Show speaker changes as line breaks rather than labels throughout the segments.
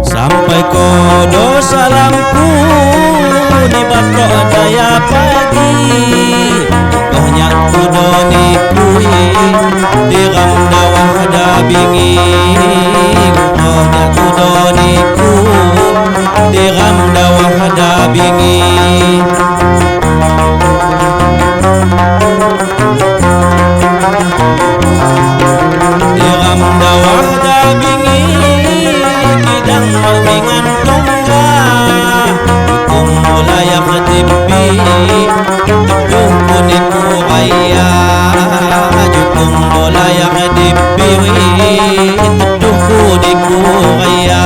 Sampai kodo salamku di batok daya pagi, kohnya kudo nikui di ram dawah da bingi, kohnya kudo niku di ram dawah da bingi. Di ram dawah da bingi kidang malingan tungga, hukum wilayah tipi teduh kuniku raya, hukum wilayah tipi teduh kuniku raya.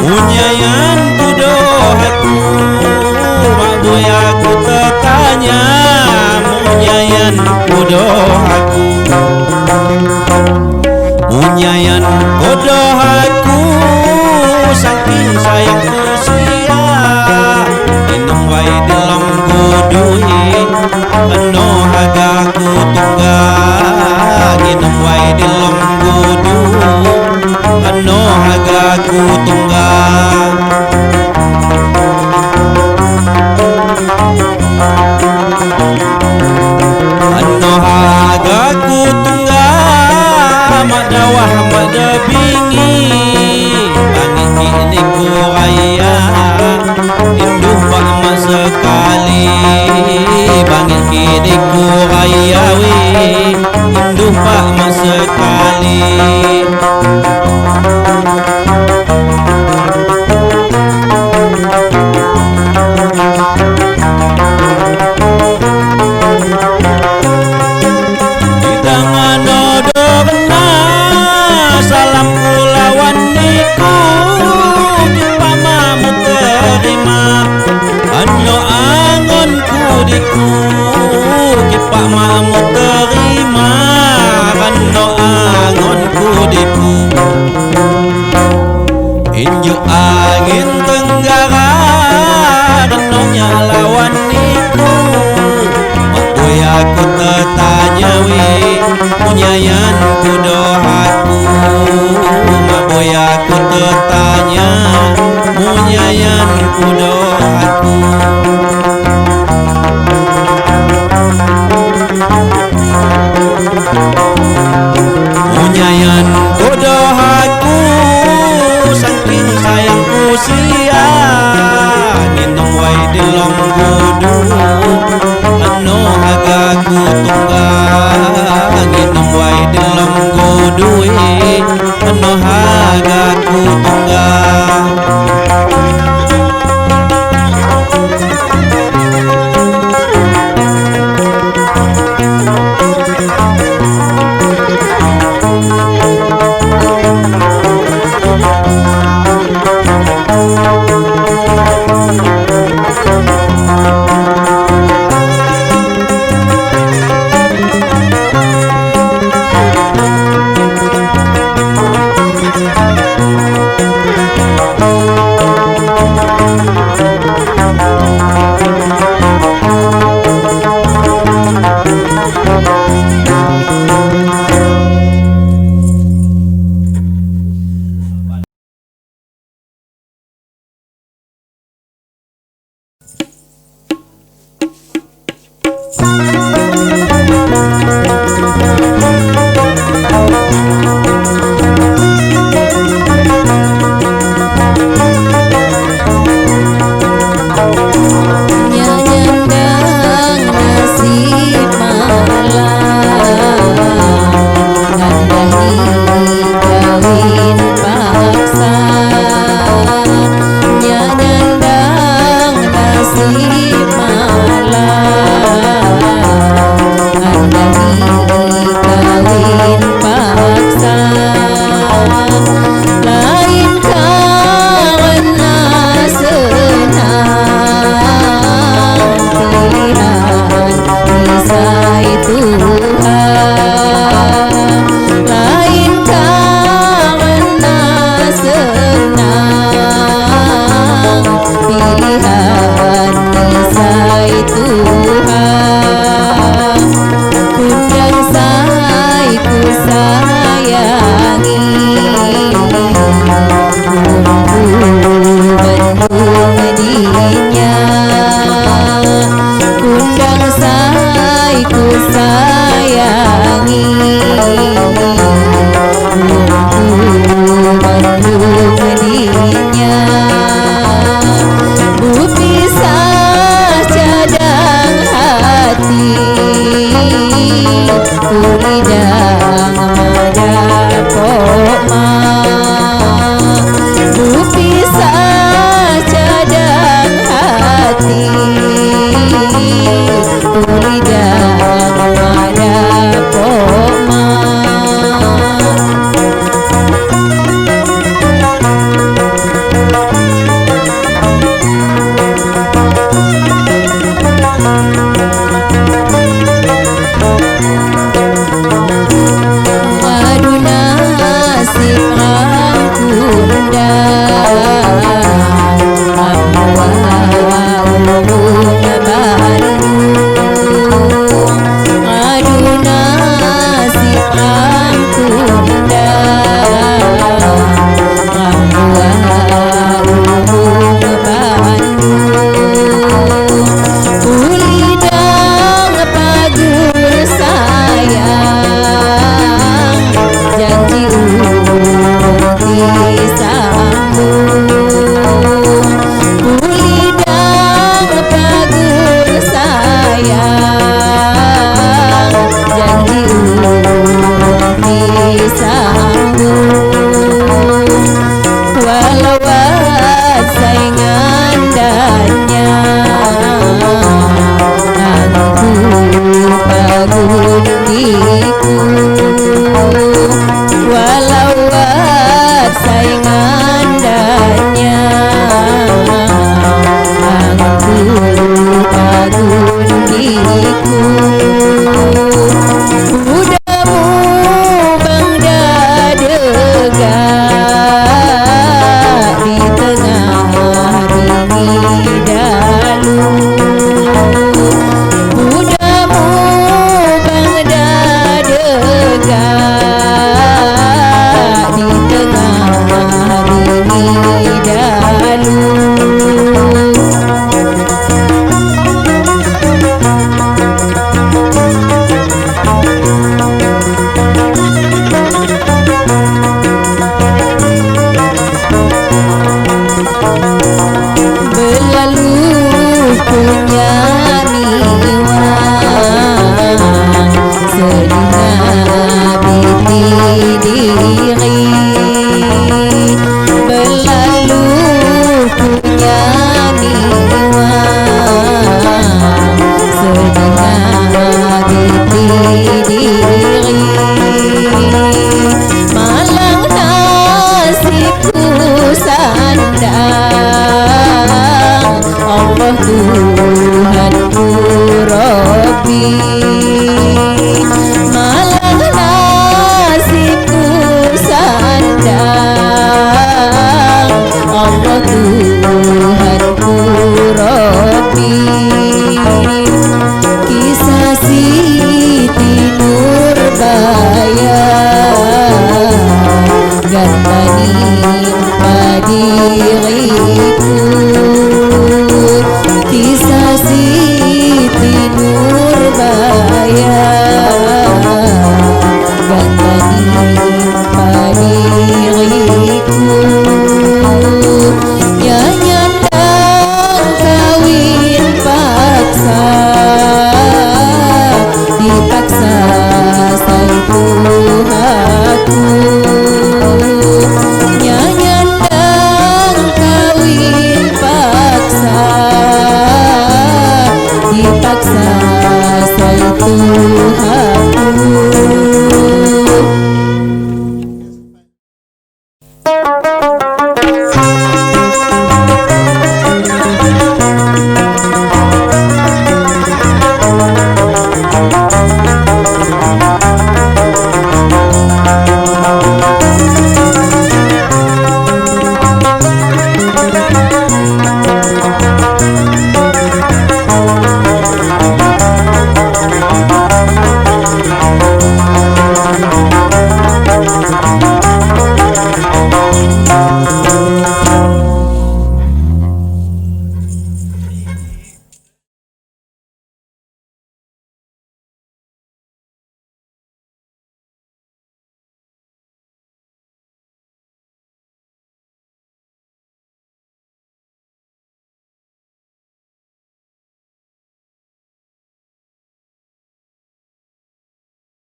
Punyayan kudo aku, mak boya ku tertanya, punyayan kudo aku, punyayan kudo aku, saking sayang usia, minum wai dalam kudui, eno hagaku tunggal, minum wai dalam kudu, eno hagaku tunggal. Eno hagaku tunggal, mak dawah mak debingi, bangi ini ku raya, induh pak mak sekali, bangi ini ku raya wi, induh pak mak sekali. Salam kulawan niku kipa mamu terima, ano angon kudiku kipa mamu terima, ano angon kudiku. Injuk angin tenggara renonya lawan niku, makui aku tertanya wi, punyayan kudo aku, makui aku tertanya, punyayan kudo aku. Punyayan